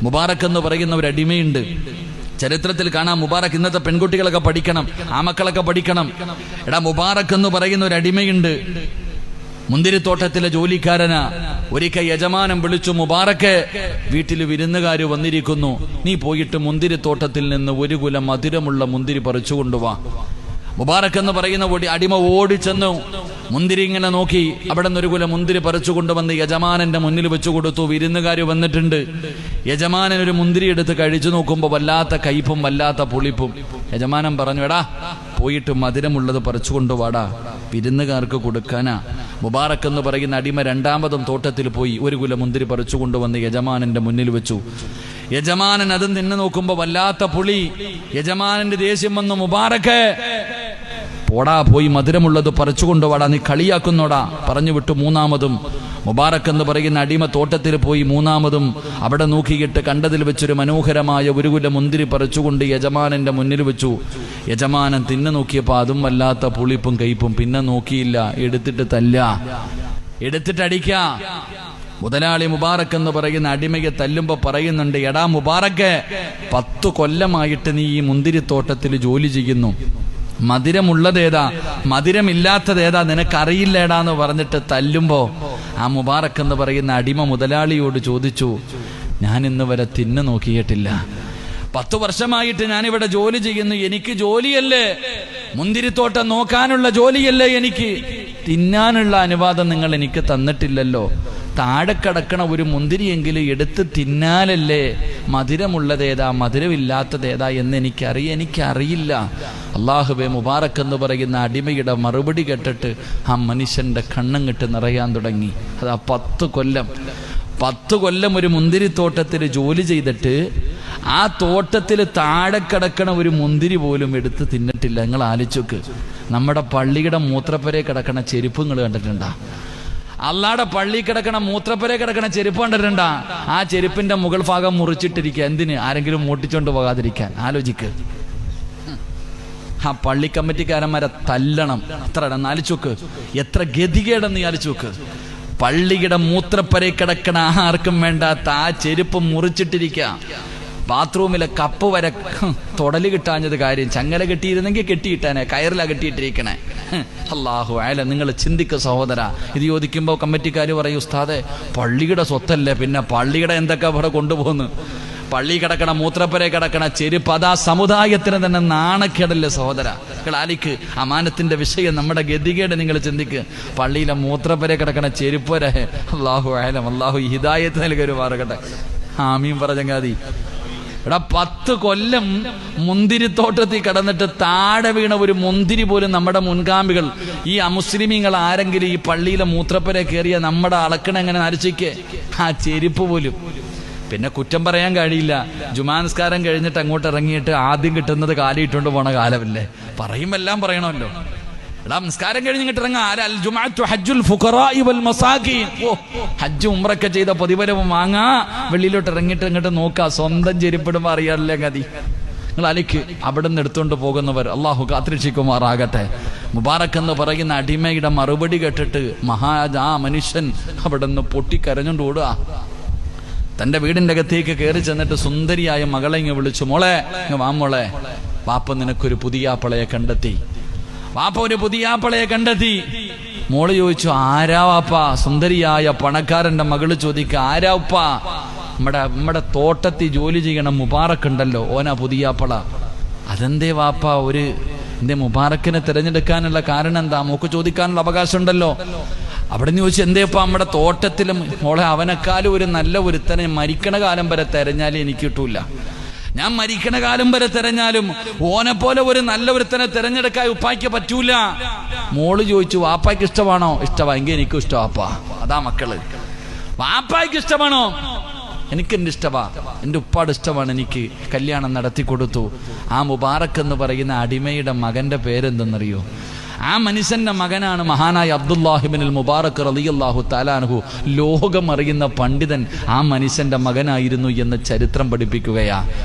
മുബാറക് എന്ന് പറയുന്ന ഒരു അടിമയുണ്ട്. ചരിത്രത്തിൽ കാണാം. മുബാറക്, ഇന്നത്തെ പെൺകുട്ടികളൊക്കെ പഠിക്കണം, ആ മക്കളൊക്കെ പഠിക്കണം. എടാ, മുബാറക് എന്ന് പറയുന്ന ഒരു അടിമയുണ്ട്. മുന്തിരിത്തോട്ടത്തിലെ ജോലിക്കാരനാ. ഒരിക്കൽ യജമാനൻ വിളിച്ചു, മുബാറക്ക്, വീട്ടിൽ വിരുന്നുകാര് വന്നിരിക്കുന്നു, നീ പോയിട്ട് മുന്തിരിത്തോട്ടത്തിൽ നിന്ന് ഒരു കുല മധുരമുള്ള മുന്തിരി പറിച്ചു കൊണ്ടുവാ. മുബാറക് എന്ന് പറയുന്ന അടിമ ഓടിച്ചെന്നു മുന്തിരി ഇങ്ങനെ നോക്കി. അവിടെ നിന്ന് ഒരു കുല മുന്തിരി പറിച്ചു കൊണ്ടുവന്ന് യജമാനന്റെ മുന്നിൽ വെച്ചു കൊടുത്തു. വിരുന്നുകാര് വന്നിട്ടുണ്ട്. യജമാനൻ ഒരു മുന്തിരി എടുത്ത് കഴിച്ചു നോക്കുമ്പോൾ വല്ലാത്ത കയ്പും വല്ലാത്ത പുളിപ്പും. യജമാനൻ പറഞ്ഞു, എടാ, പോയിട്ട് മധുരമുള്ളത് പറിച്ചു കൊണ്ടുവാടാ, വിരുന്നുകാർക്ക് കൊടുക്കാനാ. മുബാറക് എന്ന് പറയുന്ന അടിമ രണ്ടാമതും തോട്ടത്തിൽ പോയി ഒരു കുല മുന്തിരി പറിച്ചു കൊണ്ടുവന്ന് യജമാനന്റെ മുന്നിൽ വെച്ചു. യജമാനൻ അതും നിന്ന് നോക്കുമ്പോ വല്ലാത്ത പുളി. യജമാനന്റെ ദേഷ്യം വന്നു, മുബാറക്, പോടാ, പോയി മധുരമുള്ളത് പറിച്ചു കൊണ്ടുവാടാ, നീ കളിയാക്കുന്നോടാ. പറഞ്ഞു വിട്ടു. മൂന്നാമതും മുബാറക് എന്ന് പറയുന്ന അടിമ തോട്ടത്തിൽ പോയി മൂന്നാമതും അവിടെ നോക്കിയിട്ട് കണ്ടതിൽ വെച്ചൊരു മനോഹരമായ ഒരു കുല മുന്തിരി പറിച്ചുകൊണ്ട് യജമാനന്റെ മുന്നിൽ വെച്ചു. യജമാനൻ തിന്നു നോക്കിയപ്പോ അതും വല്ലാത്ത പുളിപ്പും കയ്പും. പിന്നെ നോക്കിയില്ല, എടുത്തിട്ട് തല്ല, എടുത്തിട്ട് അടിക്ക. മുതലാളി മുബാറക് എന്ന് പറയുന്ന അടിമയെ തല്ലുമ്പോ പറയുന്നുണ്ട്, എടാ മുബാറക്, 10 കൊല്ലമായിട്ട് നീ ഈ മുന്തിരിത്തോട്ടത്തിൽ ജോലി ചെയ്യുന്നു. മധുരമുള്ളതേതാ മധുരമില്ലാത്തതേതാ നിനക്കറിയില്ലേടാന്ന് പറഞ്ഞിട്ട് തല്ലുമ്പോ ആ മുബാറക് എന്ന് പറയുന്ന അടിമ മുതലാളിയോട് ചോദിച്ചു, ഞാൻ ഇന്ന് വരെ തിന്നു നോക്കിയിട്ടില്ല. 10 വർഷമായിട്ട് ഞാനിവിടെ ജോലി ചെയ്യുന്നു. എനിക്ക് ജോലിയല്ലേ, മുന്തിരിത്തോട്ടം നോക്കാനുള്ള ജോലിയല്ലേ എനിക്ക്, തിന്നാനുള്ള അനുവാദം നിങ്ങൾ എനിക്ക് തന്നിട്ടില്ലല്ലോ. താഴെ കിടക്കണ ഒരു മുന്തിരിയെങ്കിലും എടുത്ത് തിന്നാലല്ലേ മധുരമുള്ളതേതാ മധുരമില്ലാത്തതേതാ എന്ന് എനിക്കറിയില്ല. അല്ലാഹുവേ, മുബാറക് എന്ന് പറയുന്ന അടിമയുടെ മറുപടി കേട്ടിട്ട് ആ മനുഷ്യന്റെ കണ്ണങ്ങിട്ട് നിറയാൻ തുടങ്ങി. അതാ 10 കൊല്ലം ഒരു മുന്തിരിത്തോട്ടത്തിൽ ജോലി ചെയ്തിട്ട് ആ തോട്ടത്തിൽ താഴെ കിടക്കണ ഒരു മുന്തിരി പോലും എടുത്ത് തിന്നിട്ടില്ല. നിങ്ങൾ ആലോചിക്ക്. നമ്മുടെ പള്ളിയുടെ മൂത്രപ്പുരേ കിടക്കണ ചെരുപ്പ് നിങ്ങൾ കണ്ടിട്ടുണ്ടാ? അള്ളാടെ പള്ളി കിടക്കണ മൂത്രപ്പുരേ കിടക്കണ ചെരുപ്പ് കണ്ടിട്ടുണ്ടാ? ആ ചെരുപ്പിന്റെ മുകൾ ഭാഗം മുറിച്ചിട്ടിരിക്കുക. എന്തിന്? ആരെങ്കിലും മൂട്ടിച്ചോണ്ട് പോകാതിരിക്കാൻ. ആലോചിക്ക്. ആ പള്ളി കമ്മിറ്റിക്കാരന്മാരെ തല്ലണം. എത്ര ആലോചിച്ചോക്ക്, എത്ര ഗതികേടെന്ന് ആലോചിച്ചോക്ക്. പള്ളിയുടെ മൂത്രപ്പുരേ കിടക്കണ ആർക്കും വേണ്ടാത്ത ആ ചെരുപ്പ് മുറിച്ചിട്ടിരിക്കുക. ബാത്റൂമിലെ കപ്പ് വരെ തൊടല് കിട്ടാഞ്ഞത് കാര്യം. ചങ്ങല കെട്ടിയിരുന്നെങ്കിൽ കെട്ടിയിട്ടാനെ, കയറിലാ കെട്ടിയിട്ടിരിക്കണേ. അല്ലാഹു അയല, നിങ്ങൾ ചിന്തിക്ക സഹോദര. ഇത് ചോദിക്കുമ്പോൾ കമ്മിറ്റിക്കാർ പറയും, ഉസ്താദെ, പള്ളിയുടെ സ്വത്തല്ലേ, പിന്നെ പള്ളിയുടെ എന്തൊക്കെ അവിടെ കൊണ്ടുപോകുന്നു. പള്ളി കിടക്കണ മൂത്രപ്പുരേ കിടക്കണ ചെരുപ്പ് അതാ സമുദായത്തിന് തന്നെ നാണക്കേടല്ലേ സഹോദര. നിങ്ങൾ ആലിക്ക് അമാനത്തിന്റെ വിഷയം, നമ്മുടെ ഗതികേട് നിങ്ങൾ ചിന്തിക്ക്. പള്ളിയിലെ മൂത്രപ്പുരേ കിടക്കണ ചെരുപ്പ് വരെ. അല്ലാഹു അയലം, അല്ലാഹു ഹിദായത്ത് നൽകരു മാറകട്ടെ. ആമീൻ പറ ചങ്ങാതി. എടാ, 10 കൊല്ലം മുന്തിരിത്തോട്ടത്തിൽ കിടന്നിട്ട് താഴെ വീണ ഒരു മുന്തിരി പോലും നമ്മുടെ മുൻഗാമികൾ, ഈ അമുസ്ലിമീങ്ങൾ ആരെങ്കിലും ഈ പള്ളിയിലെ മൂത്രപ്പുര കയറിയ നമ്മുടെ അളക്കണ എങ്ങനെ നരച്ചിക്ക് ആ ചെരുപ്പ് പോലും. പിന്നെ കുറ്റം പറയാൻ കഴിയില്ല. ജുമാ നിസ്കാരം കഴിഞ്ഞിട്ട് അങ്ങോട്ട് ഇറങ്ങിയിട്ട് ആദ്യം കിട്ടുന്നത് കാലിയിട്ടുകൊണ്ട് പോണ കാലമല്ലേ. പറയുമെല്ലാം പറയണമല്ലോ. എടാ, നിസ്കാരം കഴിഞ്ഞിട്ട് ഇറങ്ങാ. ഹജ്ജ് ഉംറയൊക്കെ ചെയ്ത പ്രതിഫലവും വാങ്ങാ. വെള്ളിയിലോട്ട് ഇറങ്ങിയിട്ട് ഇങ്ങോട്ട് നോക്കാ. സ്വന്തം ചെരുപ്പിടുമ്പോ അറിയാറില്ല ഗതി. നിങ്ങൾ അലിക്ക് അവിടെ നിന്ന് എടുത്തുകൊണ്ട് പോകുന്നവർ അള്ളാഹു കാത്തിരക്ഷിക്കുമാറാകട്ടെ. മുബാറക് എന്ന് പറയുന്ന അടിമയുടെ മറുപടി കേട്ടിട്ട് ആ മനുഷ്യൻ അവിടെ നിന്ന് പൊട്ടിക്കരഞ്ഞുകൊണ്ട് ഓടുക. തന്റെ വീടിന്റെ അകത്തേക്ക് കയറി ചെന്നിട്ട് സുന്ദരിയായ മകളെ ഇങ്ങ് വിളിച്ചു, മോളെ ഇങ്ങ് വാ മോളെ, വാപ്പ നിനക്കൊരു പുതിയാപ്പളയെ കണ്ടെത്തി. വാപ്പ ഒരു പുതിയാപ്പളയെ കണ്ടെത്തി. മോള് ചോദിച്ചു, ആരാ വാപ്പ? സുന്ദരിയായ പണക്കാരന്റെ മകള് ചോദിക്കുക, ആരാ ഉപ്പ? നമ്മുടെ തോട്ടത്തിൽ ജോലി ചെയ്യണം മുബാറക് ഉണ്ടല്ലോ, ഓനാ പുതിയാപ്പള. അതെന്തേ വാപ്പ എന്തേ മുബാറക്കിനെ തിരഞ്ഞെടുക്കാനുള്ള കാരണം എന്താ? മോക്ക് ചോദിക്കാനുള്ള അവകാശം ഉണ്ടല്ലോ. അവിടെ നിന്ന് ചോദിച്ചു, എന്തേപ്പാ നമ്മുടെ തോട്ടത്തിലും? മോളെ, അവനെക്കാളും ഒരു നല്ല ഒരുത്തനെ മരിക്കണ കാലം വരെ തെരഞ്ഞാലും എനിക്ക് കിട്ടൂല. ഞാൻ മരിക്കണ കാലം വരെ തെരഞ്ഞാലും ഓനെ പോലെ ഒരു നല്ല ഒരുത്തനെ തെരഞ്ഞെടുക്കാൻ ഉപ്പായ്ക്ക് പറ്റൂല. മോള് ചോദിച്ചു, വാപ്പായ്ക്ക് ഇഷ്ടമാണോ? ഇഷ്ടമായെങ്കിൽ എനിക്കും ഇഷ്ടം വാപ്പാ. അതാ മക്കള്. വാപ്പായ്ക്ക് ഇഷ്ടമാണോ? എനിക്കെന്റെ ഇഷ്ടമാ, എൻ്റെ ഉപ്പാട് ഇഷ്ടമാണ്. എനിക്ക് കല്യാണം നടത്തി കൊടുത്തു. ആ മുബാറക് എന്ന് പറയുന്ന അടിമയുടെ മകന്റെ പേരെന്തെന്നറിയോ? ആ മനുഷ്യന്റെ മകനാണ് മഹാനായ അബ്ദുല്ലാഹി ഇബ്നുൽ മുബാറക് റളിയല്ലാഹു തആല അൻഹു. ലോകം അറിയുന്ന പണ്ഡിതൻ ആ മനുഷ്യന്റെ മകനായിരുന്നു എന്ന് ചരിത്രം പഠിപ്പിക്കുകയാ.